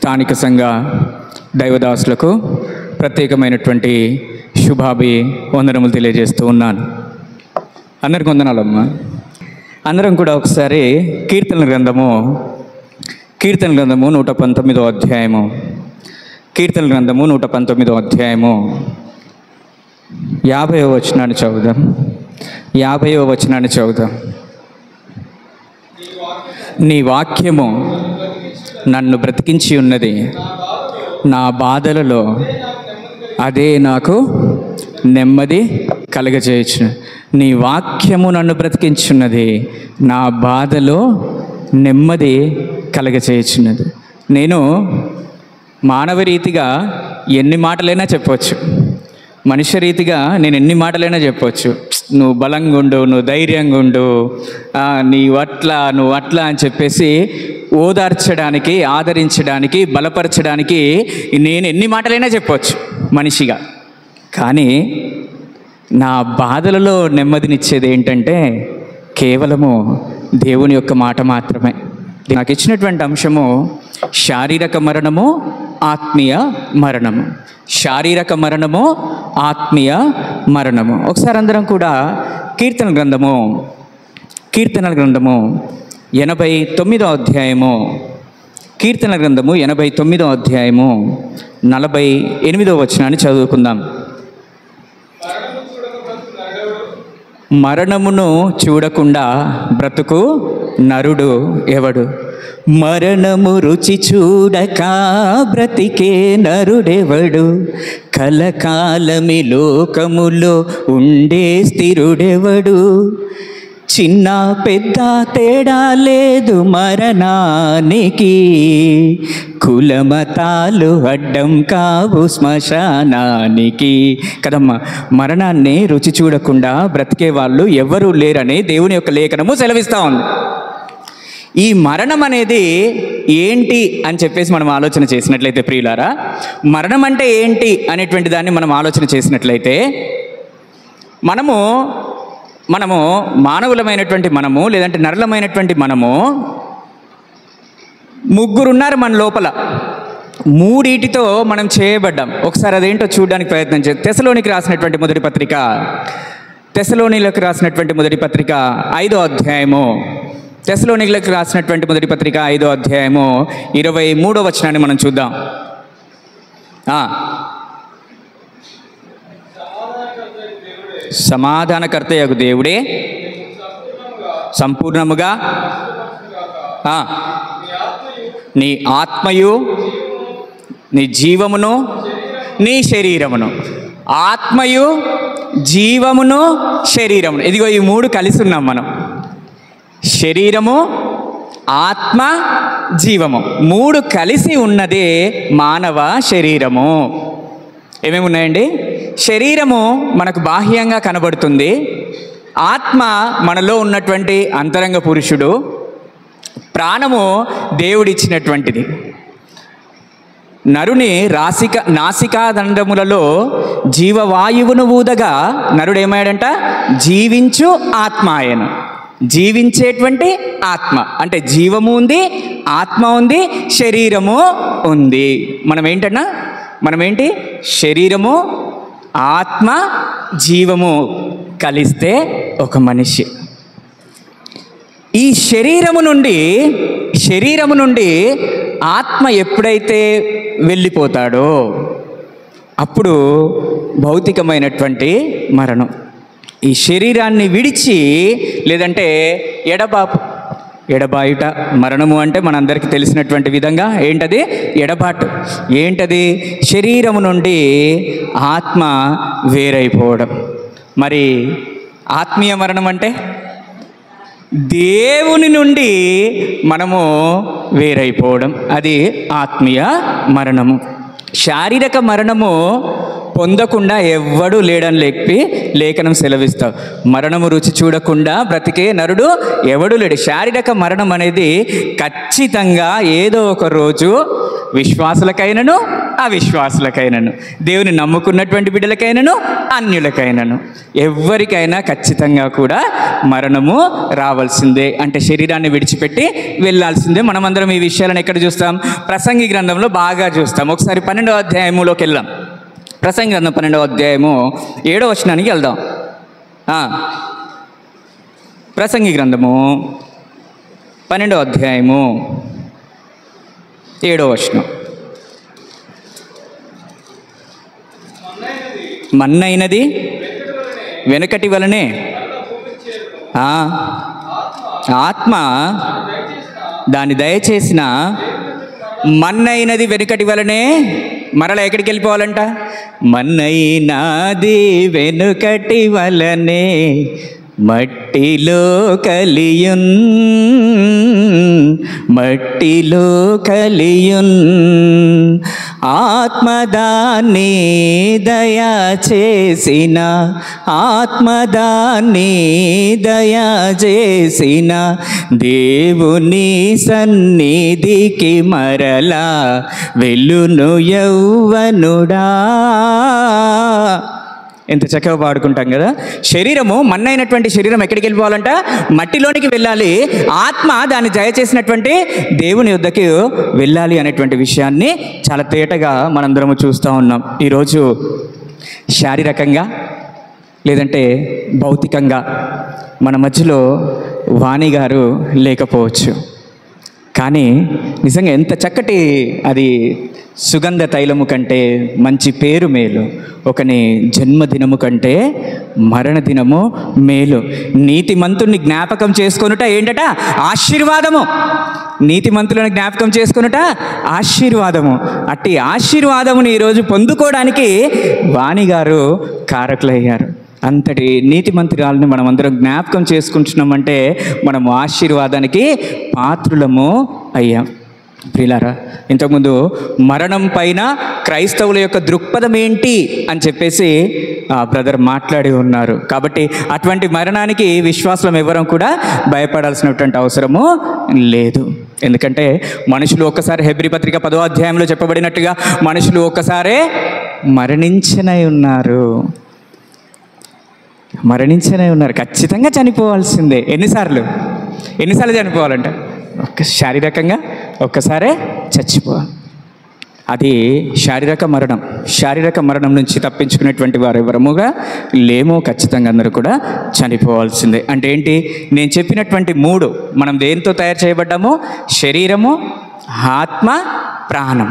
స్థానిక సంఘ దైవదాసులకు ప్రత్యేకమైనటువంటి వందనములు తెలియజేస్తూ ఉన్నాను. అందరికి వందనాలమ్మా. అందరం కూడా ఒకసారి కీర్తనల గ్రంథము 119వ అధ్యాయము, కీర్తనల గ్రంథము 119వ అధ్యాయము 50వ వచనాన్ని చదువుదాం. 50వ వచనాన్ని చదువుదాం. నీ వాక్యము నన్ను బ్రతికించి ఉన్నది, నా బాధలలో అదే నాకు నెమ్మది కలగజేయచ్చు. నీ వాక్యము నన్ను బ్రతికించున్నది, నా బాధలో నెమ్మది కలగజేయుచున్నది. నేను మానవ రీతిగా ఎన్ని మాటలైనా చెప్పవచ్చు, మనుష్య రీతిగా నేను ఎన్ని మాటలైనా చెప్పవచ్చు. నువ్వు బలంగా ఉండు, నువ్వు ధైర్యంగా ఉండు, నువ్వు అట్లా అని చెప్పేసి ఓదార్చడానికి, ఆదరించడానికి, బలపరచడానికి నేను ఎన్ని మాటలైనా చెప్పవచ్చు మనిషిగా. కానీ నా బాధలలో నెమ్మదినిచ్చేది ఏంటంటే కేవలము దేవుని యొక్క మాట మాత్రమే. నాకు ఇచ్చినటువంటి అంశము శారీరక మరణము, ఆత్మీయ మరణము. శారీరక మరణము, ఆత్మీయ మరణము. ఒకసారి అందరం కూడా కీర్తనల గ్రంథము 89వ అధ్యాయము, కీర్తనల గ్రంథము 89వ అధ్యాయము 48వ వచనాన్ని చదువుకుందాం. మరణమును చూడకుండా బ్రతుకు నరుడు ఎవడు? మరణము రుచి చూడక బ్రతికే నరుడెవడు? కలకాలమి లోకములో ఉండే స్థిరుడెవడు? చిన్న పెద్ద తేడా లేదు మరణానికి, కులమతాలు అడ్డం కావు శ్మశానానికి. కదమ్మా, మరణాన్ని రుచి చూడకుండా బ్రతికే వాళ్ళు ఎవరూ లేరని దేవుని యొక్క లేఖనము సెలవిస్తూ ఉంది. ఈ మరణం అనేది ఏంటి అని చెప్పేసి మనం ఆలోచన చేసినట్లయితే ప్రియులారా, మరణం అంటే ఏంటి అనేటువంటి దాన్ని మనం ఆలోచన చేసినట్లయితే మనము మానవులమైనటువంటి మనము, లేదంటే నరులమైనటువంటి మనము ముగ్గురున్నారు మన లోపల. మూడిటితో మనం చేయబడ్డాం. ఒకసారి అదేంటో చూడడానికి ప్రయత్నం చేద్దాం. తెస్సలోనికి రాసినటువంటి మొదటి పత్రిక 5వ అధ్యాయము, తెస్సలోనికలకు రాసినటువంటి మొదటి పత్రిక 5వ అధ్యాయము 23వ వచనాన్ని మనం చూద్దాం. సమాధానకర్తయగు దేవుడే సంపూర్ణముగా నీ ఆత్మయు, నీ జీవమును, నీ శరీరమును. ఆత్మయు, జీవమును, శరీరమును. ఇదిగో ఈ మూడు కలిసి ఉన్నాం మనం. శరీరము, ఆత్మ, జీవము మూడు కలిసి ఉన్నదే మానవ శరీరము. ఏమేమి ఉన్నాయండి? శరీరము మనకు బాహ్యంగా కనబడుతుంది. ఆత్మ మనలో ఉన్నటువంటి అంతరంగ పురుషుడు. ప్రాణము దేవుడిచ్చినటువంటిది. నరుని నాసికాదండములలో జీవవాయువును ఊదగా నరుడేమాడంట? జీవించు ఆత్మ ఆయను. జీవించేటువంటి ఆత్మ అంటే జీవము ఉంది, ఆత్మ ఉంది, శరీరము ఉంది. మనమేంటి? శరీరము, ఆత్మ, జీవము కలిస్తే ఒక మనిషి. ఈ శరీరము నుండి ఆత్మ ఎప్పుడైతే వెళ్ళిపోతాడో అప్పుడు భౌతికమైనటువంటి మరణం. ఈ శరీరాన్ని విడిచి, లేదంటే ఎడబాయుట. మరణము అంటే మనందరికీ తెలిసినటువంటి విధంగా ఏంటది? ఎడబాటు. ఏంటది? శరీరము నుండి ఆత్మ వేరైపోవడం. మరి ఆత్మీయ మరణం అంటే దేవుని నుండి మనము వేరైపోవడం, అది ఆత్మీయ మరణము. శారీరక మరణము పొందకుండా ఎవ్వడూ లేడని లేఖనం సెలవిస్తావు. మరణము రుచి చూడకుండా బ్రతికే నరుడు ఎవడూ లేడు. శారీరక మరణం అనేది ఖచ్చితంగా ఏదో ఒక రోజు విశ్వాసులకైనను అవిశ్వాసులకైనను, దేవుని నమ్ముకున్నటువంటి బిడ్డలకైనను అన్యులకైనను, ఎవరికైనా ఖచ్చితంగా కూడా మరణము రావాల్సిందే. అంటే శరీరాన్ని విడిచిపెట్టి వెళ్ళాల్సిందే. మనమందరం ఈ విషయాలను ఎక్కడ చూస్తాం? ప్రసంగి గ్రంథంలో బాగా చూస్తాం. ఒకసారి 12వ అధ్యాయములోకి వెళ్దాం. ప్రసంగి గ్రంథం 12వ అధ్యాయము 7వ వచనానికి వెళ్దాం. ప్రసంగి గ్రంథము 12వ అధ్యాయము 7వ వచనం. మన్నైనది వెనుకటి వలనే ఆత్మ దాన్ని దయచేసిన మన్నైనది వెనుకటి వలనే. మరలా ఎక్కడికి వెళ్ళిపోవాలంట? మన్నైనాది వెనుకటి వలనే మట్టిలో కలియున్, మట్టిలో కలియున్. ఆత్మదాన్ని దయా చేసిన, ఆత్మదాన్ని దయా చేసిన దేవుని సన్నిధికి మరలా వెళ్ళును యౌవనుడా. ఎంత చక్కగా పాడుకుంటాం కదా. శరీరము, మన్నైనటువంటి శరీరం ఎక్కడికి వెళ్ళిపోవాలంట? మట్టిలోనికి వెళ్ళాలి. ఆత్మ దాన్ని దయచేసినటువంటి దేవుని యొద్దకు వెళ్ళాలి అనేటువంటి విషయాన్ని చాలా తేటగా మనందరము చూస్తూ ఉన్నాం. ఈరోజు శారీరకంగా లేదంటే భౌతికంగా మన మధ్యలో వాణి గారు లేకపోవచ్చు, కానీ నిజంగా ఎంత చక్కటి అది సుగంధ తైలము కంటే మంచి పేరు మేలు, ఒకని జన్మదినము కంటే మరణదినము మేలు. నీతిమంతుని జ్ఞాపకం చేసుకొనుట ఏంటట? ఆశీర్వాదము. నీతిమంతులను జ్ఞాపకం చేసుకొనుట ఆశీర్వాదము. అట్టి ఆశీర్వాదముని ఈరోజు పొందుకోవడానికి వాణి గారు కారకులయ్యారు. అంతటి నీతిమంతురాలని మనం అందరం జ్ఞాపకం చేసుకుంటున్నామంటే మనము ఆశీర్వాదానికి పాత్రులము అయ్యాం. ప్రియులారా, ఇంతకుముందు మరణం పైన క్రైస్తవుల యొక్క దృక్పథం ఏంటి అని చెప్పేసి బ్రదర్ మాట్లాడి ఉన్నారు. కాబట్టి అటువంటి మరణానికి విశ్వాసం ఎవరం కూడా భయపడాల్సినటువంటి అవసరము లేదు. ఎందుకంటే మనుషులు ఒక్కసారి, హెబ్రీ పత్రిక 10వ అధ్యాయంలో చెప్పబడినట్టుగా, మనుషులు ఒక్కసారే మరణించనే ఉన్నారు. ఖచ్చితంగా చనిపోవాల్సిందే. ఎన్నిసార్లు చనిపోవాలంట? శారీరకంగా ఒక్కసారే చచ్చిపోవాలి. అది శారీరక మరణం. శారీరక మరణం నుంచి తప్పించుకునేటువంటి వారు ఎవరముగా లేమో, ఖచ్చితంగా అందరూ కూడా చనిపోవాల్సిందే. అంటే ఏంటి? నేను చెప్పినటువంటి 3 మనం దేంతో తయారు చేయబడ్డామో? శరీరము, ఆత్మ, ప్రాణం.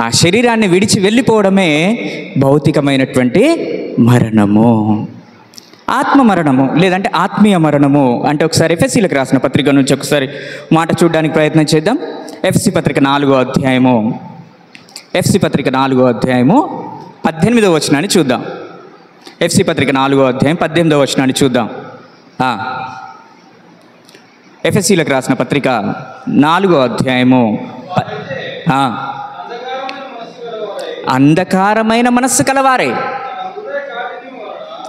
ఆ శరీరాన్ని విడిచి వెళ్ళిపోవడమే భౌతికమైనటువంటి మరణము. ఆత్మ మరణము లేదంటే ఆత్మీయ మరణము అంటే ఒకసారి ఎఫెసీలకు రాసిన పత్రిక నుంచి ఒకసారి మాట చూడడానికి ప్రయత్నం చేద్దాం. ఎఫ్ఎస్సీ పత్రిక 4వ అధ్యాయము, ఎఫ్ఎస్సీ పత్రిక 4వ అధ్యాయము 18వ వచనాన్ని చూద్దాం. ఎఫ్ఎస్సీ పత్రిక 4వ అధ్యాయం 18వ వచనాన్ని చూద్దాం. ఎఫెసీలకు రాసిన పత్రిక 4వ అధ్యాయము అంధకారమైన మనస్సు కలవారే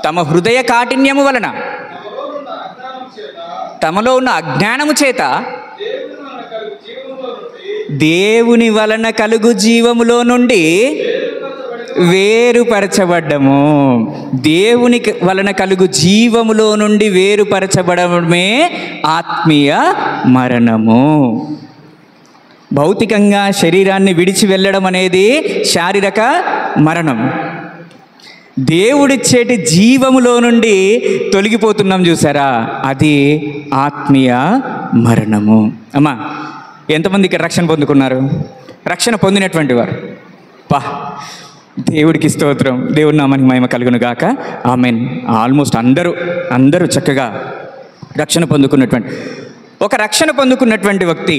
తమ హృదయ కాఠిన్యము వలన, తమలో ఉన్న అజ్ఞానము చేత దేవుని వలన కలుగు జీవములో నుండి వేరుపరచబడ్డము. దేవుని వలన కలుగు జీవములో నుండి వేరుపరచబడమే ఆత్మీయ మరణము. భౌతికంగా శరీరాన్ని విడిచి వెళ్ళడం అనేది శారీరక మరణం. దేవుడిచ్చేటి జీవములో నుండి తొలగిపోతున్నాం చూసారా, అది ఆత్మీయ మరణము. అమ్మా, ఎంతమంది ఇక్కడ రక్షణ పొందుకున్నారు? రక్షణ పొందినటువంటి వారు దేవుడికి స్తోత్రం, దేవుడి నామానికి మహిమ కలుగును గాక. ఆమెన్. ఆల్మోస్ట్ అందరూ చక్కగా రక్షణ పొందుకున్నటువంటి ఒక రక్షణ పొందుకున్నటువంటి వ్యక్తి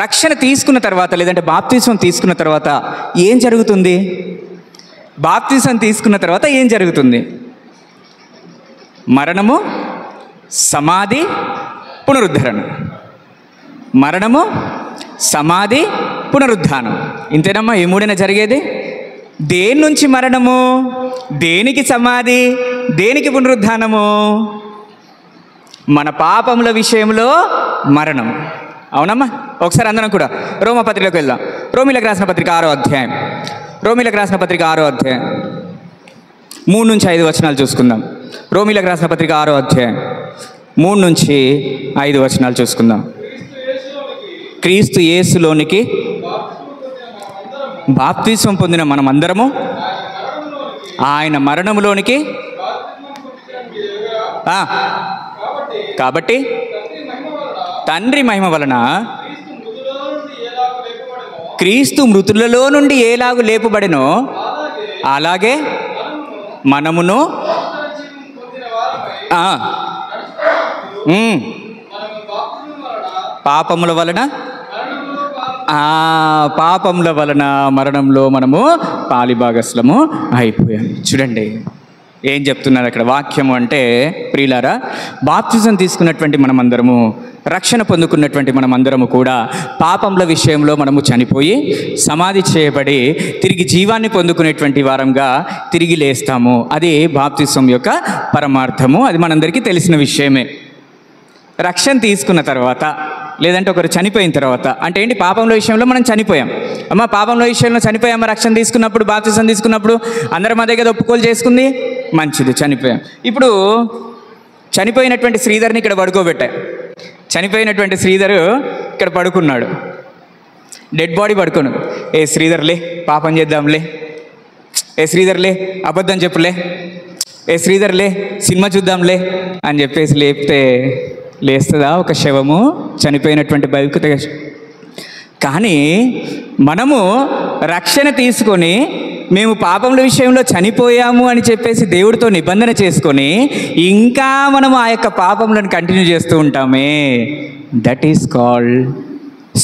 రక్షణ తీసుకున్న తర్వాత లేదంటే బాప్తిస్మం తీసుకున్న తర్వాత ఏం జరుగుతుంది? బాప్తిస్మం తీసుకున్న తర్వాత ఏం జరుగుతుంది? మరణము, సమాధి, పునరుద్ధరణ. మరణము, సమాధి, పునరుద్ధానం. ఇంతేనమ్మా? ఈ మూడైనా జరిగేది. దేని నుంచి మరణము, దేనికి సమాధి, దేనికి పునరుద్ధానము? మన పాపముల విషయంలో మరణం. అవునమ్మా? ఒకసారి అందరం కూడా రోమపత్రికలోకి వెళ్దాం. రోమీలకు రాసిన పత్రిక 6వ అధ్యాయం, రోమీలకు రాసిన పత్రిక 6వ అధ్యాయం 3 నుంచి 5 వచనాలు చూసుకుందాం. రోమీలకు రాసిన పత్రిక 6వ అధ్యాయం 3 నుంచి 5 వచనాలు చూసుకుందాం. క్రీస్తు యేసులోనికి బాప్తిస్మం పొందిన మనమందరము ఆయన మరణములోనికి, కాబట్టి తండ్రి మహిమ వలన క్రీస్తు మృతులలో నుండి ఏలాగు లేపబడెనో అలాగే మనమును పాపముల వలన మరణంలో మనము పాలిభాగస్లము అయిపోయాం. చూడండి ఏం చెప్తున్నారు అక్కడ వాక్యము అంటే, ప్రియులారా, బాప్తిజం తీసుకున్నటువంటి మనమందరము, రక్షణ పొందుకున్నటువంటి మనమందరము కూడా పాపముల విషయంలో మనము చనిపోయి సమాధి చేయబడి తిరిగి జీవాన్ని పొందుకునేటువంటి వారంగా తిరిగి లేస్తాము. అది బాప్తిజం యొక్క పరమార్థము. అది మనందరికీ తెలిసిన విషయమే. రక్షణ తీసుకున్న తర్వాత, లేదంటే ఒకరు చనిపోయిన తర్వాత అంటే ఏంటి, పాపంలో విషయంలో మనం చనిపోయాం. అమ్మ పాపంలో విషయంలో చనిపోయామా? రక్షణ తీసుకున్నప్పుడు, బాప్తిజం తీసుకున్నప్పుడు అందరం అదే కదా ఒప్పుకోలు చేసుకుంది, మంచిది, చనిపోయాం. ఇప్పుడు చనిపోయినటువంటి శ్రీధర్ని ఇక్కడ పడుకోబెట్టా. చనిపోయినటువంటి శ్రీధరు ఇక్కడ పడుకున్నాడు, డెడ్ బాడీ పడుకోను. ఏ శ్రీధర్లే పాపం చేద్దాంలే, ఏ శ్రీధర్లే అబద్ధం చెప్పులే, ఏ శ్రీధర్లే సినిమా చూద్దాంలే అని చెప్పేసి లేపితే లేస్తుందా ఒక శవము? చనిపోయినటువంటి బైకుత. కానీ మనము రక్షణ తీసుకొని మేము పాపముల విషయంలో చనిపోయాము అని చెప్పేసి దేవుడితో నిబంధన చేసుకొని ఇంకా మనము ఆ యొక్క పాపములను కంటిన్యూ చేస్తూ ఉంటామే. That is called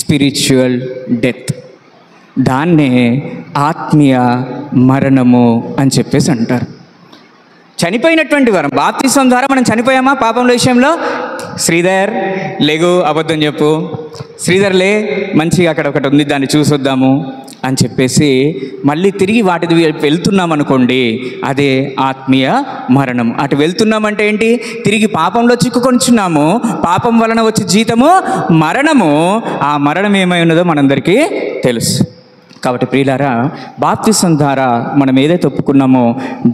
spiritual death. దాన్నే ఆత్మీయ మరణము అని చెప్పేసి అంటారు. చనిపోయినటువంటి వారం బాప్తిస్మం ద్వారా మనం చనిపోయామా పాపంలో విషయంలో? శ్రీధర్ లేగు అబద్ధం చెప్పు, శ్రీధర్ లే మంచిగా అక్కడ ఒకటి ఉంది దాన్ని చూసొద్దాము అని చెప్పేసి మళ్ళీ తిరిగి వాటి వెళ్తున్నాం అనుకోండి, అదే ఆత్మీయ మరణం. అటు వెళ్తున్నామంటే ఏంటి? తిరిగి పాపంలో చిక్కుకొనిచున్నాము. పాపం వలన వచ్చే జీతము మరణము. ఆ మరణం ఏమై ఉన్నదో మనందరికీ తెలుసు. కాబట్టి ప్రియులారా, బాప్తిస్మం ద్వారా మనం ఏదైతే ఒప్పుకున్నామో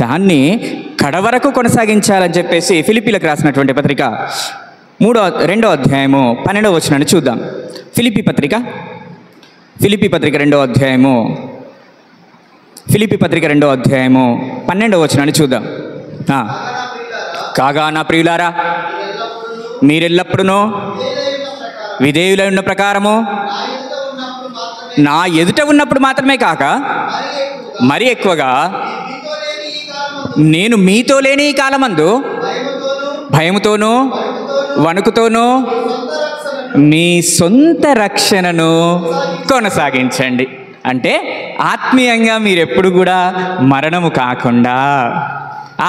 దాన్ని కడవరకు కొనసాగించాలని చెప్పేసి ఫిలిప్పీలకు రాసినటువంటి పత్రిక 2వ అధ్యాయము 12వ వచనాన్ని చూద్దాం. ఫిలిప్పీ పత్రిక 2వ అధ్యాయము 12వ వచనాన్ని చూద్దాం. కాగా నా ప్రియులారా, మీరెల్లప్పుడూ విధేయులై ఉన్న ప్రకారము నా ఎదుట ఉన్నప్పుడు మాత్రమే కాక మరి ఎక్కువగా నేను మీతో లేని ఈ కాలమందు భయముతోనూ వణుకుతోనూ మీ సొంత రక్షణను కొనసాగించండి. అంటే ఆత్మీయంగా మీరెప్పుడు కూడా మరణము కాకుండా,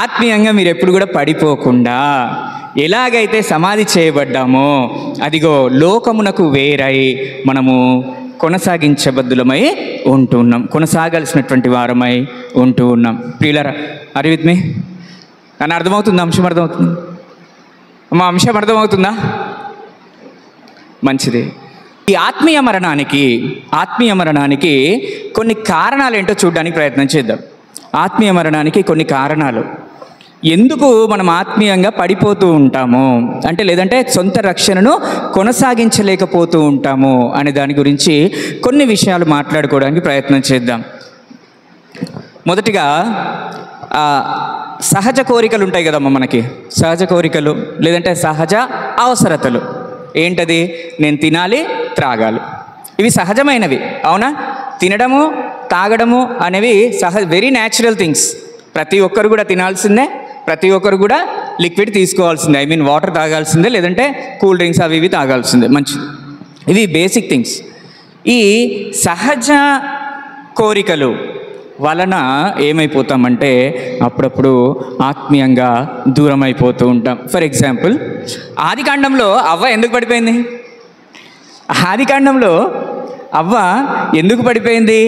ఆత్మీయంగా మీరెప్పుడు కూడా పడిపోకుండా, ఎలాగైతే సమాధి చేయబడ్డామో అదిగో లోకమునకు వేరై మనము కొనసాగించబద్దులమై ఉంటున్నాం, కొనసాగాల్సినటువంటి వారమై ఉంటూ ఉన్నాం. ప్రియులారా, ఆర్ విత్ మీ? నన్ను అర్థమవుతుందా? అంశం అర్థమవుతుంది? మా అంశం అర్థమవుతుందా? మంచిది. ఈ ఆత్మీయ మరణానికి కొన్ని కారణాలు ఏంటో చూడడానికి ప్రయత్నం చేద్దాం. ఆత్మీయ మరణానికి కొన్ని కారణాలు. ఎందుకు మనం ఆత్మీయంగా పడిపోతూ ఉంటాము అంటే, లేదంటే సొంత రక్షణను కొనసాగించలేకపోతూ ఉంటాము అనే దాని గురించి కొన్ని విషయాలు మాట్లాడుకోవడానికి ప్రయత్నం చేద్దాం. మొదటిగా సహజ కోరికలు ఉంటాయి కదమ్మా మనకి. సహజ కోరికలు లేదంటే సహజ అవసరతలు. ఏంటది? నేను తినాలి, త్రాగాలి. ఇవి సహజమైనవి, అవునా? తినడము, తాగడము అనేవి వెరీ న్యాచురల్ థింగ్స్. ప్రతి ఒక్కరు కూడా తినాల్సిందే, ప్రతి ఒక్కరు కూడా లిక్విడ్ తీసుకోవాల్సిందే. ఐ మీన్ వాటర్ తాగాల్సిందే, లేదంటే కూల్ డ్రింక్స్ అవి ఇవి తాగాల్సిందే. మంచిది. ఇవి బేసిక్ థింగ్స్. ఈ సహజ కోరికలు వలన ఏమైపోతామంటే అప్పుడప్పుడు ఆత్మీయంగా దూరం అయిపోతూ ఉంటాం. ఫర్ ఎగ్జాంపుల్, ఆదికాండంలో అవ్వ ఎందుకు పడిపోయింది? ఆదికాండంలో అవ్వ ఎందుకు పడిపోయింది?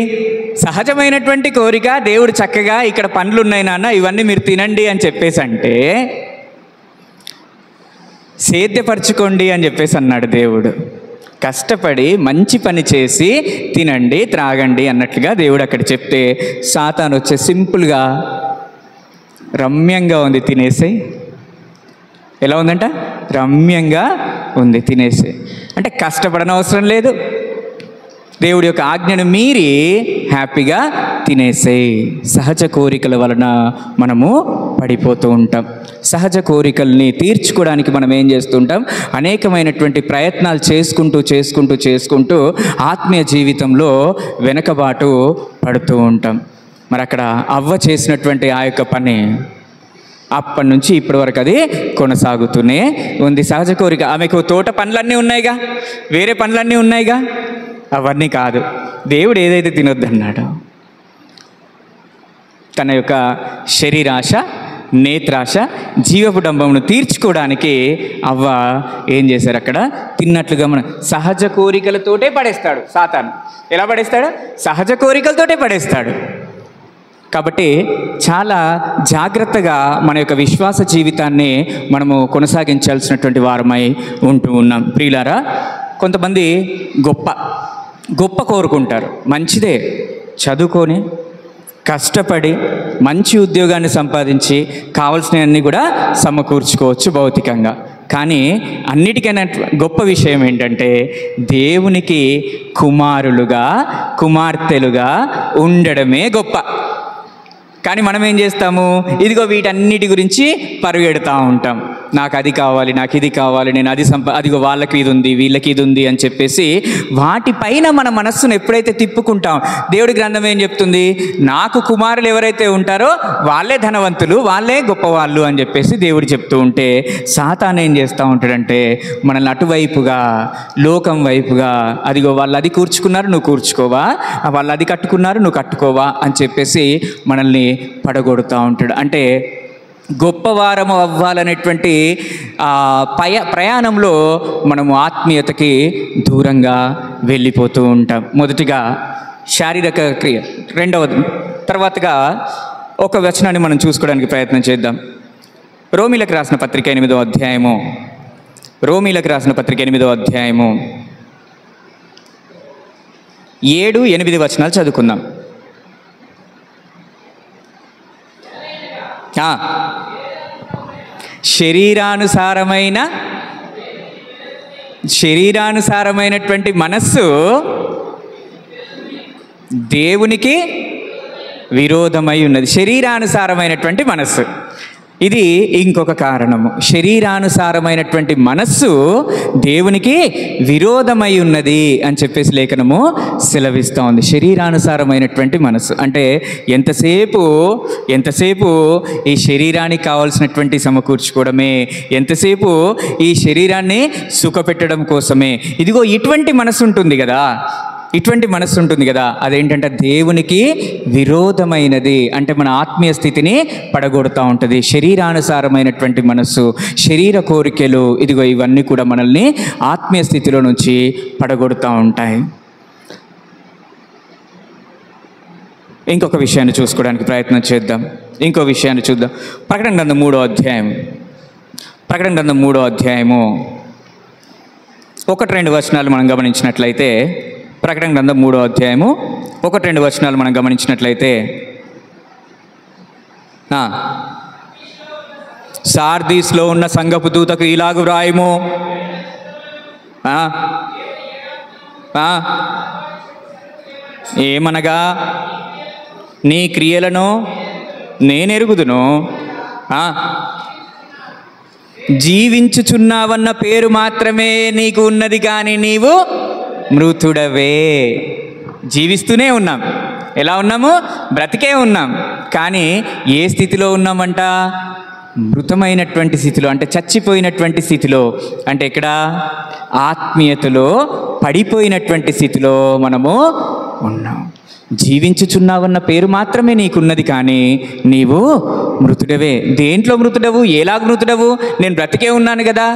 సహజమైనటువంటి కోరిక. దేవుడు చక్కగా ఇక్కడ పండ్లు ఉన్నాయి నాన్న, ఇవన్నీ మీరు తినండి అని చెప్పేసి అంటే, సేద్యపరచుకోండి అని చెప్పేసి అన్నాడు దేవుడు. కష్టపడి మంచి పని చేసి తినండి త్రాగండి అన్నట్లుగా దేవుడు అక్కడ చెప్తే, సాతాను వచ్చే సింపుల్గా రమ్యంగా ఉంది, తినేసే. ఎలా ఉందంట? రమ్యంగా ఉంది, తినేసే. అంటే కష్టపడనవసరం లేదు, దేవుడి యొక్క ఆజ్ఞను మీరి హ్యాపీగా తినేసే. సహజ కోరికల వలన మనము పడిపోతూ ఉంటాం. సహజ కోరికల్ని తీర్చుకోవడానికి మనం ఏం చేస్తుంటాం? అనేకమైనటువంటి ప్రయత్నాలు చేసుకుంటూ ఆత్మీయ జీవితంలో వెనకబాటు పడుతూ ఉంటాం. మరి అక్కడ అవ్వ చేసినటువంటి ఆ యొక్క పని అప్పటి నుంచి ఇప్పటి వరకు అది కొనసాగుతూనే ఉంది. సహజ కోరిక, ఆమెకు తోట పనులన్నీ ఉన్నాయిగా, వేరే పనులన్నీ ఉన్నాయిగా, అవన్నీ కాదు. దేవుడు ఏదైతే తినొద్దన్నాడో, తన యొక్క శరీరాశ, నేత్రాశ, జీవపు డంబమును తీర్చుకోవడానికి అవ్వ ఏం చేశారు? అక్కడ తిన్నట్లుగా మన సహజ కోరికలతోటే పడేస్తాడు సాతాను. ఎలా పడేస్తాడు? సహజ కోరికలతోటే పడేస్తాడు. కాబట్టి చాలా జాగ్రత్తగా మన యొక్క విశ్వాస జీవితాన్ని మనము కొనసాగించాల్సినటువంటి వారమై ఉంటూ ఉన్నాం. ప్రియులారా, కొంతమంది గొప్ప కోరుకుంటారు. మంచిదే, చదువుకొని కష్టపడి మంచి ఉద్యోగాన్ని సంపాదించి కావలసినవన్నీ కూడా సమకూర్చుకోవచ్చు భౌతికంగా. కానీ అన్నిటికైనా గొప్ప విషయం ఏంటంటే దేవునికి కుమారులుగా, కుమార్తెలుగా ఉండడమే గొప్ప. కానీ మనం ఏం చేస్తాము? ఇదిగో వీటన్నిటి గురించి పరుగెడుతూ ఉంటాం. నాకు అది కావాలి, నాకు ఇది కావాలి, నేను అది అదిగో వాళ్ళకి ఇది ఉంది, వీళ్ళకి ఇది ఉంది అని చెప్పేసి వాటిపైన మన మనస్సును ఎప్పుడైతే తిప్పుకుంటాం, దేవుడి గ్రంథం ఏం చెప్తుంది? నాకు కుమారులు ఎవరైతే ఉంటారో వాళ్ళే ధనవంతులు, వాళ్ళే గొప్పవాళ్ళు అని చెప్పేసి దేవుడు చెప్తూ ఉంటే, సాతాను ఏం చేస్తూ ఉంటాడంటే మనల్ని అటువైపుగా, లోకం వైపుగా, అదిగో వాళ్ళు అది కూర్చుకున్నారు నువ్వు కూర్చుకోవా, వాళ్ళు అది కట్టుకున్నారు నువ్వు కట్టుకోవా అని చెప్పేసి మనల్ని పడగొడుతూ ఉంటాడు. అంటే గొప్పవారము అవ్వాలనేటువంటి ప్రయాణంలో మనము ఆత్మీయతకి దూరంగా వెళ్ళిపోతూ ఉంటాం. మొదటిగా శారీరక క్రియ, రెండవది. తర్వాతగా ఒక వచనాన్ని మనం చూసుకోవడానికి ప్రయత్నం చేద్దాం. రోమీలకు రాసిన పత్రిక 8వ అధ్యాయము, రోమీలకు రాసిన పత్రిక 8వ అధ్యాయము 7-8 వచనాలు చదువుకుందాం. శరీరానుసారమైనటువంటి మనస్సు దేవునికి విరోధమై ఉన్నది. శరీరానుసారమైనటువంటి మనస్సు, ఇది ఇంకొక కారణము. శరీరానుసారమైనటువంటి మనస్సు దేవునికి విరోధమై ఉన్నది అని చెప్పేసి లేఖనము సెలవిస్తూ ఉంది. శరీరానుసారమైనటువంటి మనస్సు అంటే ఎంతసేపు ఈ శరీరానికి కావాల్సినటువంటి సమకూర్చుకోవడమే, ఎంతసేపు ఈ శరీరాన్ని సుఖపెట్టడం కోసమే. ఇదిగో ఇటువంటి మనస్సు ఉంటుంది కదా, అదేంటంటే దేవునికి విరోధమైనది. అంటే మన ఆత్మీయ స్థితిని పడగొడుతూ ఉంటుంది. శరీరానుసారమైనటువంటి మనస్సు, శరీర కోరికలు, ఇదిగో ఇవన్నీ కూడా మనల్ని ఆత్మీయ స్థితిలో నుంచి పడగొడుతూ ఉంటాయి. ఇంకొక విషయాన్ని చూసుకోవడానికి ప్రయత్నం చేద్దాం. ఇంకో విషయాన్ని చూద్దాం. ప్రకటన గ్రంథం 3వ అధ్యాయము 1-2 వచనాలు మనం గమనించినట్లయితే, ప్రకటన గ్రంథం 3వ అధ్యాయము 1-2 వచనాలు మనం గమనించినట్లయితే, సార్దీస్లో ఉన్న సంఘపు దూతకు ఇలాగు వ్రాయుము, ఏమనగా నీ క్రియలను నేనెరుగుదును, జీవించుచున్నావన్న పేరు మాత్రమే నీకు ఉన్నది, కానీ నీవు మృతుడవే. జీవిస్తూనే ఉన్నాం. ఎలా ఉన్నాము? బ్రతికే ఉన్నాం. కానీ ఏ స్థితిలో ఉన్నామంట? మృతమైనటువంటి స్థితిలో, అంటే చచ్చిపోయినటువంటి స్థితిలో. అంటే ఇక్కడ ఆత్మీయతలో పడిపోయినటువంటి స్థితిలో మనము ఉన్నాం. జీవించుచున్నావన్న పేరు మాత్రమే నీకున్నది, కానీ నీవు మృతుడవే. దేంట్లో మృతుడవు? ఎలాగ మృతుడవు? నేను బ్రతికే ఉన్నాను కదా,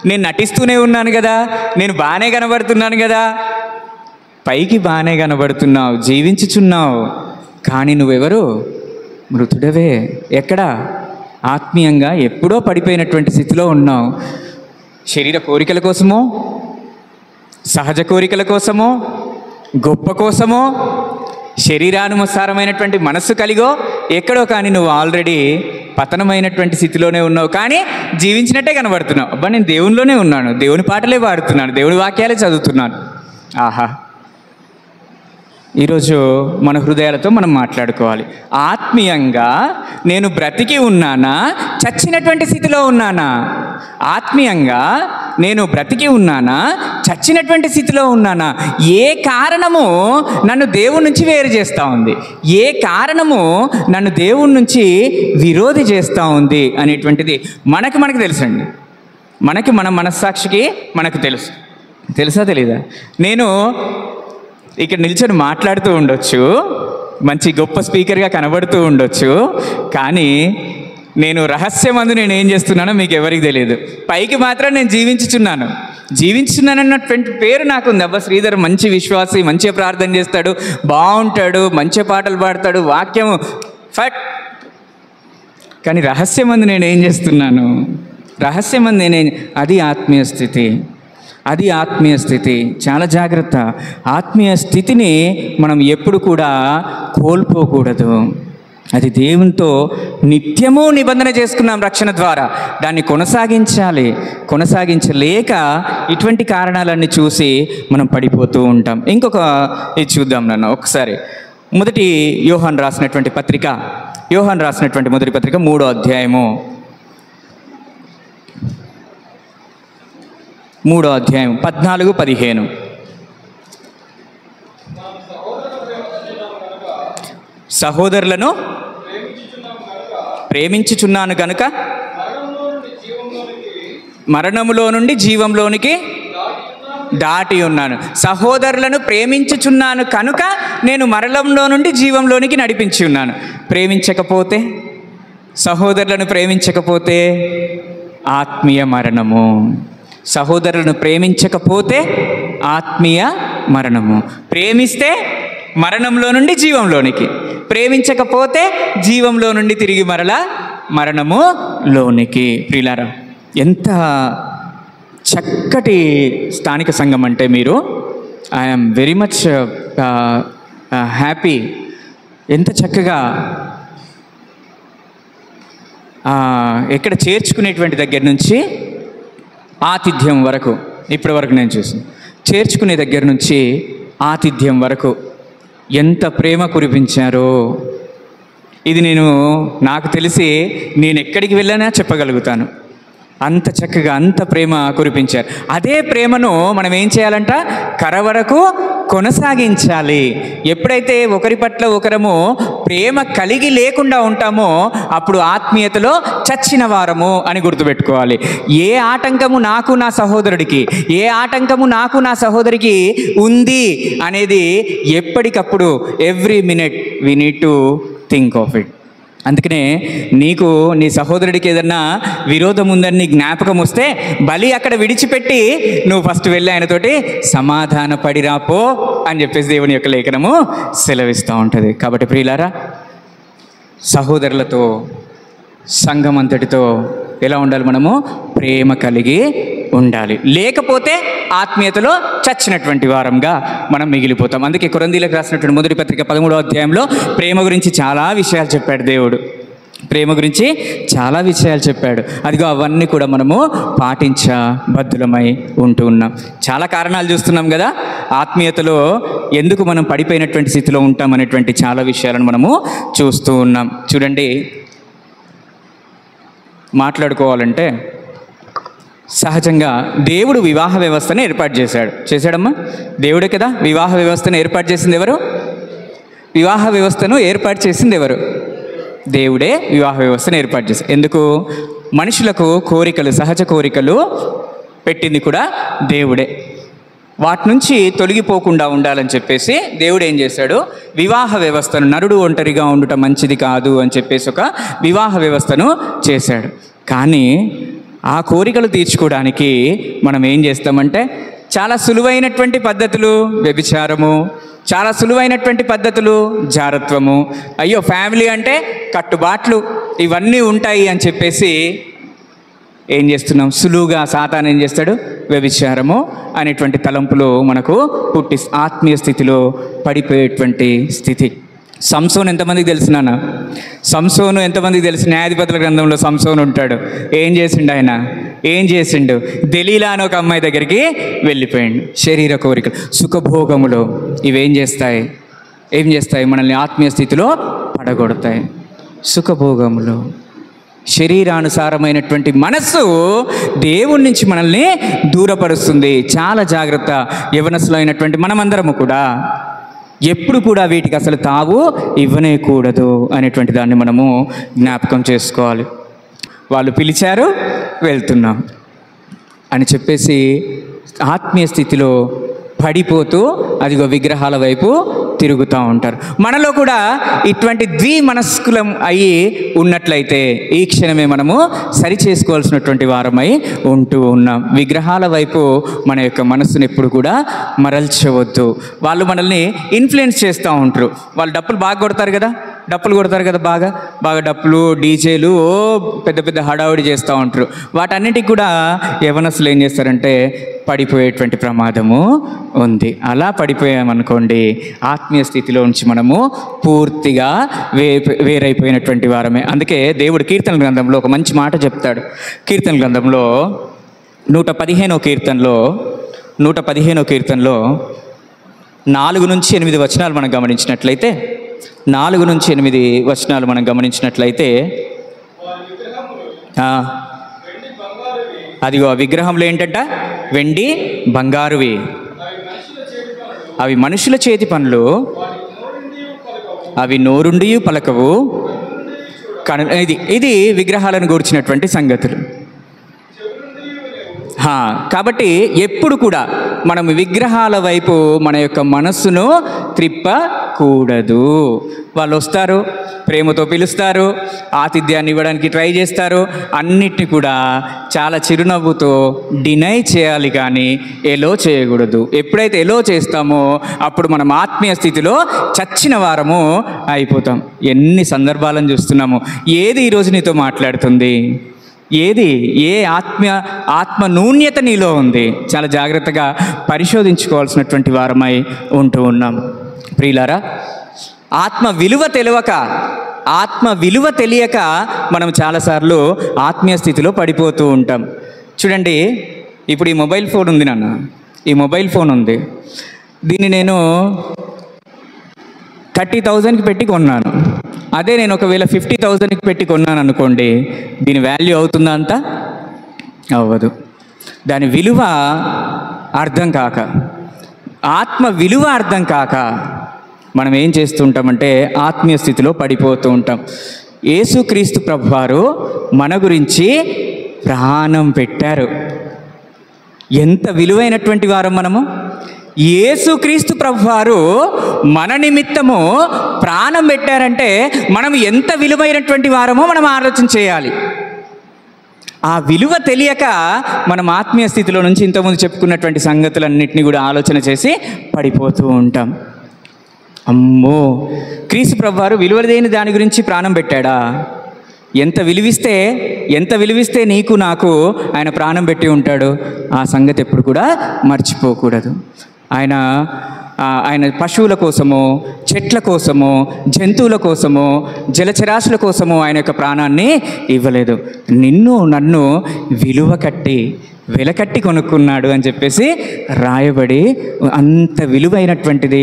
నేను నటిస్తూనే ఉన్నాను కదా, నేను బాగానే కనబడుతున్నాను కదా. పైకి బాగానే కనబడుతున్నావు, జీవించుచున్నావు, కానీ నువ్వెవరు? మృతుడవే. ఎక్కడ? ఆత్మీయంగా ఎప్పుడో పడిపోయినటువంటి స్థితిలో ఉన్నావు. శరీర కోరికల కోసమో, సహజ కోరికల కోసమో, గొప్ప కోసమో, శరీరానుసారమైనటువంటి మనస్సు కలిగో ఎక్కడో కానీ నువ్వు ఆల్రెడీ పతనమైనటువంటి స్థితిలోనే ఉన్నావు, కానీ జీవించినట్టే కనబడుతున్నావు. అబ్బా నేను దేవునిలోనే ఉన్నాను, దేవుని పాటలే పాడుతున్నాను, దేవుని వాక్యాలే చదువుతున్నాను. ఆహా, ఈరోజు మన హృదయాలతో మనం మాట్లాడుకోవాలి. ఆత్మీయంగా నేను బ్రతికి ఉన్నానా, చచ్చినటువంటి స్థితిలో ఉన్నానా? ఆత్మీయంగా నేను బ్రతికి ఉన్నానా, చచ్చినటువంటి స్థితిలో ఉన్నానా? ఏ కారణము నన్ను దేవుడి నుంచి వేరు చేస్తూ ఉంది, ఏ కారణము నన్ను దేవుడి నుంచి విరోధి చేస్తూ ఉంది అనేటువంటిది మనకు తెలుసండి. మన మనస్సాక్షికి మనకు తెలుసా తెలీదా? నేను ఇక్కడ నిల్చొని మాట్లాడుతూ ఉండొచ్చు, మంచి గొప్ప స్పీకర్గా కనబడుతూ ఉండొచ్చు, కానీ నేను రహస్యమందు నేను ఏం చేస్తున్నానో మీకు ఎవరికి తెలియదు. పైకి మాత్రం నేను జీవించున్నానన్నటువంటి పేరు నాకు ఉంది. అబ్బా శ్రీధర్ మంచి విశ్వాసి, మంచిగా ప్రార్థన చేస్తాడు, బాగుంటాడు, మంచి పాటలు పాడతాడు, వాక్యము ఫట్. కానీ రహస్యమందు నేను ఏం చేస్తున్నాను? రహస్యమందు అది ఆత్మీయ స్థితి. చాలా జాగ్రత్త. ఆత్మీయ స్థితిని మనం ఎప్పుడు కూడా కోల్పోకూడదు. అది దేవునితో నిత్యము నిబంధన చేసుకున్నాం రక్షణ ద్వారా, దాన్ని కొనసాగించలేక ఇటువంటి కారణాలన్నీ చూసి మనం పడిపోతూ ఉంటాం. ఇంకొక ఇది చూద్దాం నాన్న ఒకసారి. మొదటి యోహాను రాసినటువంటి మొదటి పత్రిక 3వ అధ్యాయము 14-15. సహోదరులను ప్రేమించుచున్నాను గనుక మరణములో నుండి జీవంలోనికి దాటి ఉన్నాను. సహోదరులను ప్రేమించుచున్నాను కనుక నేను మరణంలో నుండి జీవంలోనికి నడిపించి ఉన్నాను. సహోదరులను ప్రేమించకపోతే ఆత్మీయ మరణము. సహోదరులను ప్రేమించకపోతే ఆత్మీయ మరణము. ప్రేమిస్తే మరణంలో నుండి జీవంలోనికి, ప్రేమించకపోతే జీవంలో నుండి తిరిగి మరలా మరణములోనికి. ప్రియులారా, ఎంత చక్కటి స్థానిక సంఘం అంటే మీరు, ఐఎమ్ వెరీ మచ్ హ్యాపీ. ఎంత చక్కగా ఎక్కడ చేర్చుకునేటువంటి దగ్గర నుంచి ఆతిథ్యం వరకు, ఇప్పటి వరకు నేను చూసాను, చేర్చుకునే దగ్గర నుంచి ఆతిథ్యం వరకు ఎంత ప్రేమ కురిపించారో ఇది నాకు తెలిసి నేను ఎక్కడికి వెళ్ళానా చెప్పగలుగుతాను. అంత చక్కగా అంత ప్రేమ కురిపించారు. అదే ప్రేమను మనం ఏం చేయాలంట? కరవరకు కొనసాగించాలి. ఎప్పుడైతే ఒకరి పట్ల ఒకరము ప్రేమ కలిగి లేకుండా ఉంటామో అప్పుడు ఆత్మీయతలో చచ్చిన వారము అని గుర్తుపెట్టుకోవాలి. ఏ ఆటంకము నాకు నా సహోదరుడికి, ఏ ఆటంకము నాకు నా సహోదరికి ఉంది అనేది ఎప్పటికప్పుడు every minute we need to think of it. అందుకనే నీకు నీ సహోదరుడికి ఏదన్నా విరోధం ఉందని నీ జ్ఞాపకం వస్తే బలి అక్కడ విడిచిపెట్టి నువ్వు ఫస్ట్ వెళ్ళి ఆయనతోటి సమాధాన పడిరాపో అని చెప్పేసి దేవుని యొక్క లేఖనము సెలవిస్తూ ఉంటుంది. కాబట్టి ప్రియులారా, సహోదరులతో సంఘం అంతటితో ఎలా ఉండాలి? మనము ప్రేమ కలిగి ఉండాలి. లేకపోతే ఆత్మీయతలో చచ్చినటువంటి వారంగా మనం మిగిలిపోతాం. అందుకే కొరింథీయులకు రాసినటువంటి మొదటి పత్రిక 13వ అధ్యాయంలో ప్రేమ గురించి చాలా విషయాలు చెప్పాడు దేవుడు. ప్రేమ గురించి చాలా విషయాలు చెప్పాడు. అదిగో అవన్నీ కూడా మనము పాటించబద్ధులమై ఉంటూ ఉన్నాం. చాలా కారణాలు చూస్తున్నాం కదా ఆత్మీయతలో ఎందుకు మనం పడిపోయినటువంటి స్థితిలో ఉంటాం అనేటువంటి చాలా విషయాలను మనము చూస్తూ ఉన్నాం. చూడండి, మాట్లాడుకోవాలంటే సహజంగా దేవుడు వివాహ వ్యవస్థను ఏర్పాటు చేశాడమ్మా. దేవుడే కదా వివాహ వ్యవస్థను ఏర్పాటు చేసింది. ఎవరు వివాహ వ్యవస్థను ఏర్పాటు చేసింది? ఎవరు? దేవుడే వివాహ వ్యవస్థను ఏర్పాటు చేశాడు. ఎందుకు? మనుషులకు కోరికలు, సహజ కోరికలు పెట్టింది కూడా దేవుడే. వాటి నుంచి తొలగిపోకుండా ఉండాలని చెప్పేసి దేవుడు ఏం చేశాడు? వివాహ వ్యవస్థను, నరుడు ఒంటరిగా ఉండటం మంచిది కాదు అని చెప్పేసి ఒక వివాహ వ్యవస్థను చేశాడు. కానీ ఆ కోరికలు తీర్చుకోవడానికి మనం ఏం చేస్తామంటే చాలా సులువైనటువంటి పద్ధతులు వ్యభిచారము, చాలా సులువైనటువంటి పద్ధతులు జారత్వము, అయ్యో ఫ్యామిలీ అంటే కట్టుబాట్లు ఇవన్నీ ఉంటాయి అని చెప్పేసి ఏం చేస్తున్నాం? సులువుగా సాతాను ఏం చేస్తాడు? వ్యభిచారము అనేటువంటి తలంపులు మనకు పుట్టి ఆత్మీయ స్థితిలో పడిపోయేటువంటి స్థితి. సంసోను ఎంతమందికి తెలిసినానా? సంసోను ఎంతమందికి తెలిసి? న్యాయాధిపతుల గ్రంథంలో సంసోను ఉంటాడు. ఏం చేసిండు ఆయన? ఏం చేసిండు? దెలీలా అని ఒక అమ్మాయి దగ్గరికి వెళ్ళిపోయిండు. శరీర కోరికలు, సుఖభోగములు ఇవేం చేస్తాయి? ఏం చేస్తాయి? మనల్ని ఆత్మీయ స్థితిలో పడగొడతాయి. సుఖభోగములు, శరీరానుసారమైనటువంటి మనస్సు దేవుడి నుంచి మనల్ని దూరపరుస్తుంది. చాలా జాగ్రత్త. యవనస్తులు అయినటువంటి మనమందరము కూడా ఎప్పుడు కూడా వీటికి అసలు తావు ఇవ్వనేకూడదు అనేటువంటి దాన్ని మనము జ్ఞాపకం చేసుకోవాలి. వాళ్ళు పిలిచారు, వెళ్తున్నాం అని చెప్పేసి ఆత్మీయ స్థితిలో పడిపోతూ అదిగో విగ్రహాల వైపు తిరుగుతూ ఉంటారు. మనలో కూడా ఇటువంటి ద్విమనస్కులం అయ్యి ఉన్నట్లయితే ఈ క్షణమే మనము సరి చేసుకోవాల్సినటువంటి వారమై ఉంటూ ఉన్నాం. విగ్రహాల వైపు మన యొక్క మనస్సును ఎప్పుడు కూడా మరల్చవద్దు. వాళ్ళు మనల్ని ఇన్ఫ్లుయెన్స్ చేస్తూ ఉంటారు. వాళ్ళు డప్పులు బాగా కొడతారు కదా, డప్పులు కొడతారు కదా, బాగా బాగా డప్పులు, డీజేలు, పెద్ద పెద్ద హడావుడి చేస్తూ ఉంటారు. వాటన్నిటికి కూడా యవనస్తులు ఏం చేస్తారంటే పడిపోయేటువంటి ప్రమాదము ఉంది. అలా పడిపోయామనుకోండి ఆత్మీయ స్థితిలో నుంచి మనము పూర్తిగా వేరైపోయినటువంటి వారమే. అందుకే దేవుడు కీర్తన గ్రంథంలో ఒక మంచి మాట చెప్తాడు. కీర్తన గ్రంథంలో 115వ కీర్తనలో 4 నుంచి 8 వచనాలు మనం గమనించినట్లయితే 4 నుంచి 8 వచనాలు మనం గమనించినట్లయితే అదిగో ఆ విగ్రహంలో ఏంటంట? వెండి బంగారువి, అవి మనుషుల చేతి పనులు, అవి నోరుండి పలకవు. ఇది విగ్రహాలను గూర్చినటువంటి సంగతులు. కాబట్టి ఎప్పుడు కూడా మనం విగ్రహాల వైపు మన యొక్క మనస్సును త్రిప్పకూడదు. వాళ్ళు వస్తారు, ప్రేమతో పిలుస్తారు, ఆతిథ్యాన్ని ఇవ్వడానికి ట్రై చేస్తారు, అన్నిటిని కూడా చాలా చిరునవ్వుతో డినై చేయాలి, కానీ ఎలో చేయకూడదు. ఎప్పుడైతే ఎలో చేస్తామో అప్పుడు మనం ఆత్మీయ స్థితిలో చచ్చిన వారము అయిపోతాం. ఎన్ని సందర్భాలను చూస్తున్నాము. ఏది ఈరోజు నీతో మాట్లాడుతుంది? ఏది? ఏ ఆత్మ నూన్యత నీలో ఉంది? చాలా జాగ్రత్తగా పరిశోధించుకోవాల్సినటువంటి వారమై ఉంటూ ఉన్నాం. ప్రియులారా, ఆత్మ విలువ తెలియక మనం చాలాసార్లు ఆత్మీయ స్థితిలో పడిపోతూ ఉంటాం. చూడండి, ఇప్పుడు ఈ మొబైల్ ఫోన్ ఉంది నాన్న, ఈ మొబైల్ ఫోన్ ఉంది. దీన్ని నేను 30,000కి పెట్టి కొన్నాను. అదే నేను ఒకవేళ 50,000కి పెట్టి కొన్నాను అనుకోండి, దీని వాల్యూ అవుతుందా? అంత అవ్వదు. దాని విలువ అర్థం కాక, ఆత్మ విలువ అర్థం కాక మనం ఏం చేస్తుంటామంటే ఆత్మీయ స్థితిలో పడిపోతూ ఉంటాం. యేసుక్రీస్తు ప్రభువారు మన గురించి ప్రాణం పెట్టారు. ఎంత విలువైనటువంటి వారం మనము! యేసుక్రీస్తు ప్రభువారు మన నిమిత్తము ప్రాణం పెట్టారంటే మనం ఎంత విలువైనటువంటి వారమో మనం ఆలోచన చేయాలి. ఆ విలువ తెలియక మనం ఆత్మీయ స్థితిలో నుంచి ఇంతకుముందు చెప్పుకున్నటువంటి సంగతులన్నింటినీ కూడా ఆలోచన చేసి పడిపోతూ ఉంటాం. అమ్మో, క్రీస్తు ప్రభువారు విలువలేని దాని గురించి ప్రాణం పెట్టాడా? ఎంత విలువిస్తే నీకు నాకు ఆయన ప్రాణం పెట్టి ఉంటాడు. ఆ సంగతి ఎప్పుడు కూడా మర్చిపోకూడదు. ఆయన పశువుల కోసమో, చెట్ల కోసమో, జంతువుల కోసమో, జలచరాశుల కోసమో ఆయన యొక్క ప్రాణాన్ని ఇవ్వలేదు. నిన్ను నన్ను వెలకట్టి కొనుక్కున్నాడు అని చెప్పేసి రాయబడి, అంత విలువైనటువంటిది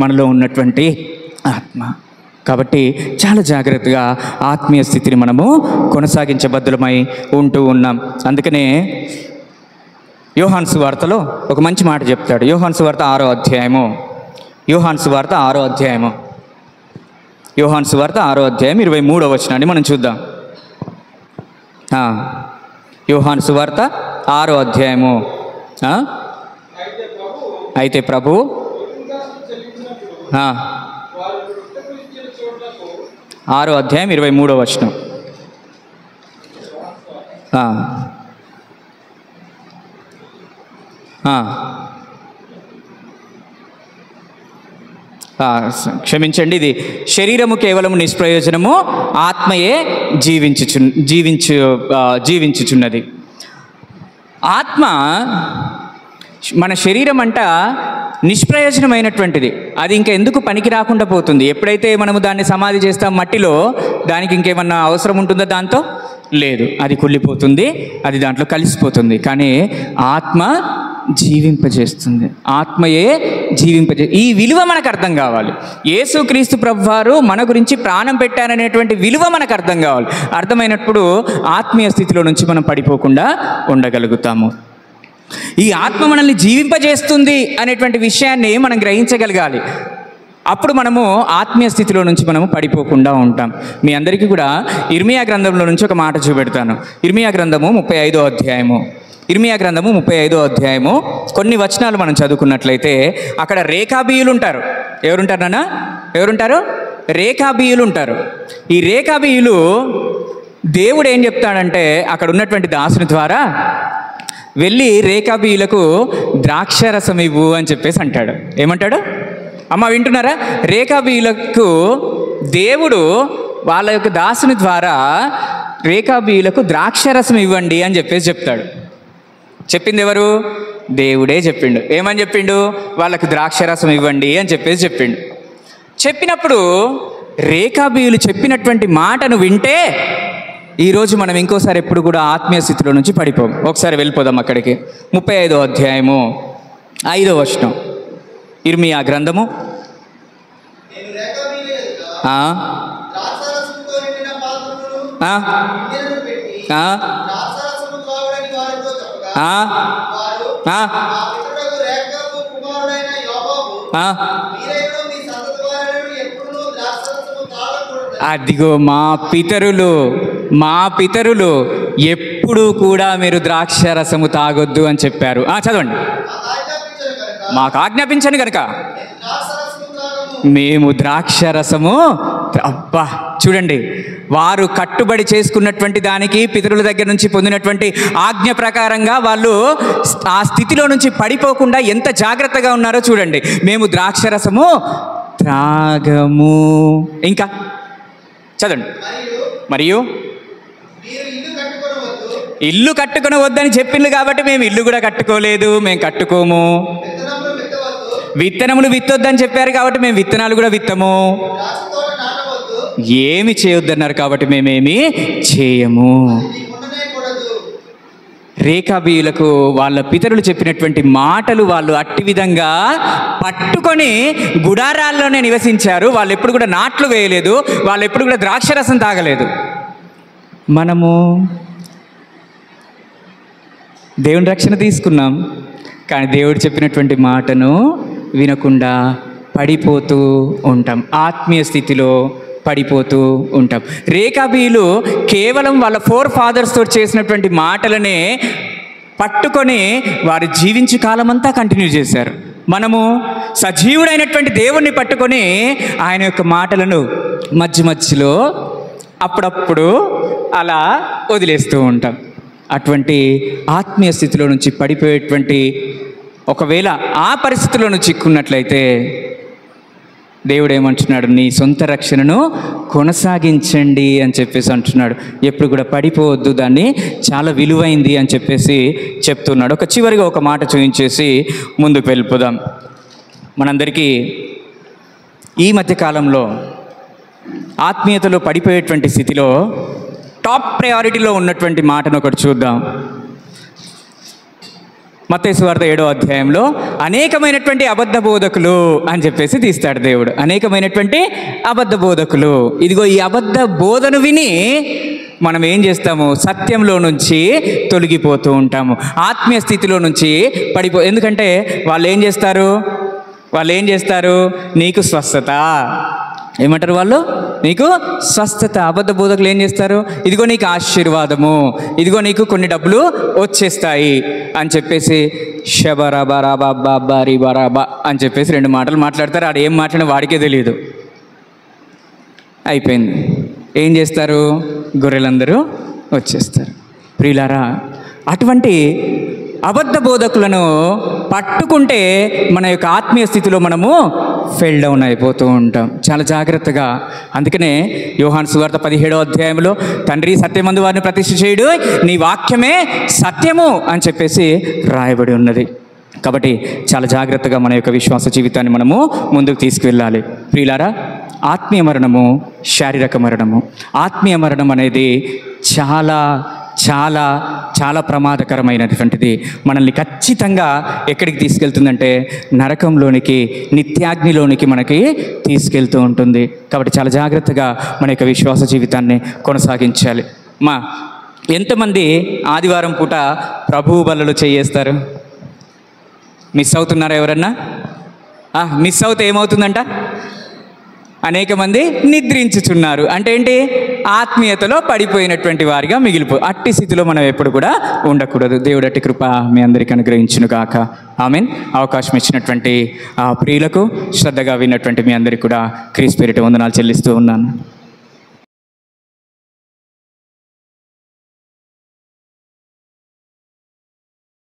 మనలో ఉన్నటువంటి ఆత్మ. కాబట్టి చాలా జాగ్రత్తగా ఆత్మీయ స్థితిని మనము కొనసాగించబద్దులమై ఉంటూ ఉన్నాం. అందుకనే యోహాను సువార్తలో ఒక మంచి మాట చెప్తాడు. యోహాను సువార్త 6వ అధ్యాయము, యోహాను సువార్త 6వ అధ్యాయము, యోహాను సువార్త 6వ అధ్యాయం 23వ వచనాన్ని మనం చూద్దాం. యోహాను సువార్త 6వ అధ్యాయము. అయితే ప్రభు 6వ అధ్యాయం 23వ వచనం. క్షమించండి, ఇది శరీరము కేవలము నిష్ప్రయోజనము, ఆత్మయే జీవించుచున్నది. ఆత్మ మన శరీరం అంట నిష్ప్రయోజనమైనటువంటిది. అది ఇంకా ఎందుకు పనికి రాకుండా పోతుంది. ఎప్పుడైతే మనము దాన్ని సమాధి చేస్తాం మట్టిలో, దానికి ఇంకేమన్నా అవసరం ఉంటుందా? దాంతో లేదు, అది కుళ్ళిపోతుంది, అది దాంట్లో కలిసిపోతుంది. కానీ ఆత్మ జీవింపజేస్తుంది, ఆత్మయే ఈ విలువ మనకు అర్థం కావాలి. యేసుక్రీస్తు ప్రభువారు మన గురించి ప్రాణం పెట్టారనేటువంటి విలువ మనకు అర్థం కావాలి. అర్థమైనప్పుడు ఆత్మీయ స్థితిలో నుంచి మనం పడిపోకుండా ఉండగలుగుతాము. ఈ ఆత్మ మనల్ని జీవింపజేస్తుంది అనేటువంటి విషయాన్ని మనం గ్రహించగలగాలి. అప్పుడు మనము ఆత్మీయ స్థితిలో నుంచి మనము పడిపోకుండా ఉంటాం. మీ అందరికీ కూడా ఇర్మియా గ్రంథంలో నుంచి ఒక మాట చూపెడతాను. ఇర్మియా గ్రంథము 35వ అధ్యాయము. ఇర్మియా గ్రంథము 35వ అధ్యాయము కొన్ని వచనాలు మనం చదువుకున్నట్లయితే అక్కడ రేఖాబీయులు ఉంటారు. ఎవరుంటారు నాన్న? ఎవరుంటారు? రేఖాబీయులు ఉంటారు. ఈ రేఖాబీయులు దేవుడు ఏం చెప్తాడంటే అక్కడ ఉన్నటువంటి దాసుని ద్వారా వెళ్ళి రేఖాబీయులకు ద్రాక్షరసం ఇవ్వు అని చెప్పేసి అంటాడు. ఏమంటాడు? అమ్మ వింటున్నారా? రేఖాబీయులకు దేవుడు వాళ్ళ యొక్క దాసుని ద్వారా రేఖాబీయులకు ద్రాక్షరసం ఇవ్వండి అని చెప్పేసి చెప్తాడు. చెప్పింది ఎవరు? దేవుడే చెప్పిండు. ఏమని చెప్పిండు? వాళ్ళకు ద్రాక్షరసం ఇవ్వండి అని చెప్పేసి చెప్పిండు. చెప్పినప్పుడు రేఖాబీయులు చెప్పినటువంటి మాటను వింటే ఈరోజు మనం ఇంకోసారి ఎప్పుడు కూడా ఆత్మీయ స్థితిలో నుంచి పడిపోం. ఒకసారి వెళ్ళిపోదాం అక్కడికి. 35వ అధ్యాయము 5వ వచనం ఇర్మియా గ్రంథము. అదిగో మా పితరులు ఎప్పుడు కూడా మీరు ద్రాక్ష రసము తాగొద్దు అని చెప్పారు. చదవండి. మాకు ఆజ్ఞాపించండి కనుక మేము ద్రాక్ష రసము. అబ్బా చూడండి, వారు కట్టుబడి చేసుకున్నటువంటి దానికి, పితరుల దగ్గర నుంచి పొందినటువంటి ఆజ్ఞ ప్రకారంగా వాళ్ళు ఆ స్థితిలో నుంచి పడిపోకుండా ఎంత జాగ్రత్తగా ఉన్నారో చూడండి. మేము ద్రాక్ష రసము త్రాగము. ఇంకా చదవండి. మరియు ఇల్లు కట్టుకుని వద్దని చెప్పిండ్రు కాబట్టి మేము ఇల్లు కూడా కట్టుకోలేదు, మేము కట్టుకోము. విత్తనములు విత్తొద్దని చెప్పారు కాబట్టి మేము విత్తనాలు కూడా విత్తము. ఏమి చేయొద్దన్నారు కాబట్టి మేమేమి చేయము. రేఖాబీయులకు వాళ్ళ పితరులు చెప్పినటువంటి మాటలు వాళ్ళు అట్టి విధంగా పట్టుకొని గుడారాల్లోనే నివసించారు. వాళ్ళు ఎప్పుడు కూడా నాట్లు వేయలేదు, వాళ్ళు ఎప్పుడు కూడా ద్రాక్షరసం తాగలేదు. మనము దేవుని రక్షణ తీసుకున్నాం, కానీ దేవుడు చెప్పినటువంటి మాటను వినకుండా పడిపోతూ ఉంటాం, ఆత్మీయ స్థితిలో పడిపోతూ ఉంటాం. రేఖాబీయులు కేవలం వాళ్ళ ఫాదర్స్ తోటి చేసినటువంటి మాటలనే పట్టుకొని వారు జీవించే కాలమంతా కంటిన్యూ చేశారు. మనము సజీవుడైనటువంటి దేవుణ్ణి పట్టుకొని ఆయన యొక్క మాటలను మధ్యలో అప్పుడప్పుడు అలా వదిలేస్తూ ఉంటాం. అటువంటి ఆత్మీయ స్థితిలో నుంచి పడిపోయేటువంటి, ఒకవేళ ఆ పరిస్థితిలో నుంచి చిక్కున్నట్లయితే దేవుడు ఏమంటున్నాడు? నీ సొంత రక్షణను కొనసాగించండి అని చెప్పేసి అంటున్నాడు. ఎప్పుడు కూడా పడిపోవద్దు, దాన్ని చాలా విలువైంది అని చెప్పేసి చెప్తున్నాడు. చివరిగా ఒక మాట చూపించేసి ముందుకు వెళ్ళిపోదాం. మనందరికీ ఈ మధ్యకాలంలో ఆత్మీయతలో పడిపోయేటువంటి స్థితిలో టాప్ ప్రయారిటీలో ఉన్నటువంటి మాటను ఒకటి చూద్దాం. మత్తయి సువార్త 7వ అధ్యాయంలో అనేకమైనటువంటి అబద్ధ బోధకులు అని చెప్పేసి తీస్తాడు దేవుడు. అనేకమైనటువంటి అబద్ధ బోధకులు. ఇదిగో ఈ అబద్ధ బోధను విని మనం ఏం చేస్తాము? సత్యంలో నుంచి తొలగిపోతూ ఉంటాము, ఆత్మీయ స్థితిలో నుంచి ఎందుకంటే వాళ్ళు ఏం చేస్తారు? నీకు స్వస్థత ఏమంటారు వాళ్ళు? నీకు స్వస్థత. అబద్ధ బోధకులు ఏం చేస్తారు? ఇదిగో నీకు ఆశీర్వాదము, ఇదిగో నీకు కొన్ని డబ్బులు వచ్చేస్తాయి అని చెప్పేసి షబరాబారాబాబారిబారాబా అని చెప్పేసి 2 మాటలు మాట్లాడతారు. ఆడ ఏం మాట్లాడినా వాడికే తెలియదు. అయిపోయింది. ఏం చేస్తారు? గొర్రెలందరూ వచ్చేస్తారు. ప్రియులారా, అటువంటి అబద్ధ బోధకులను పట్టుకుంటే మన యొక్క ఆత్మీయ స్థితిలో మనము ఫెయిల్ డౌన్ అయిపోతూ ఉంటాం. చాలా జాగ్రత్తగా. అందుకనే యోహాను సువార్త 17వ అధ్యాయంలో తండ్రి సత్యమందు వారిని ప్రతిష్ఠ చేయుడు, నీ వాక్యమే సత్యము అని చెప్పేసి రాయబడి ఉన్నది. కాబట్టి చాలా జాగ్రత్తగా మన యొక్క విశ్వాస జీవితాన్ని మనము ముందుకు తీసుకువెళ్ళాలి. ప్రియులారా, ఆత్మీయ మరణము, శారీరక మరణము. ఆత్మీయ మరణం అనేది చాలా చాలా చాలా ప్రమాదకరమైనటువంటిది. మనల్ని ఖచ్చితంగా ఎక్కడికి తీసుకెళ్తుందంటే నరకంలోనికి, నిత్యాగ్నిలోనికి మనకి తీసుకెళ్తూ ఉంటుంది. కాబట్టి చాలా జాగ్రత్తగా మన యొక్క విశ్వాస జీవితాన్ని కొనసాగించాలి. ఎంతమంది ఆదివారం పూట ప్రభువు బలులు చేయేస్తారు? మిస్ అవుతున్నారా ఎవరన్నా? మిస్ అవుతే ఏమవుతుందంట? అనేక మంది నిద్రించుచున్నారు. అంటే ఏంటి? ఆత్మీయతలో పడిపోయినటువంటి వారిగా అట్టి స్థితిలో మనం ఎప్పుడు కూడా ఉండకూడదు. దేవుడు అట్టి కృప మీ అందరికీ అనుగ్రహించును గాక. ఆమేన్. అవకాశం ఇచ్చినటువంటి ప్రియులకు, శ్రద్ధగా విన్నటువంటి మీ అందరికీ కూడా క్రీస్తు పేరిట వందనాలు చెల్లిస్తూ ఉన్నాను.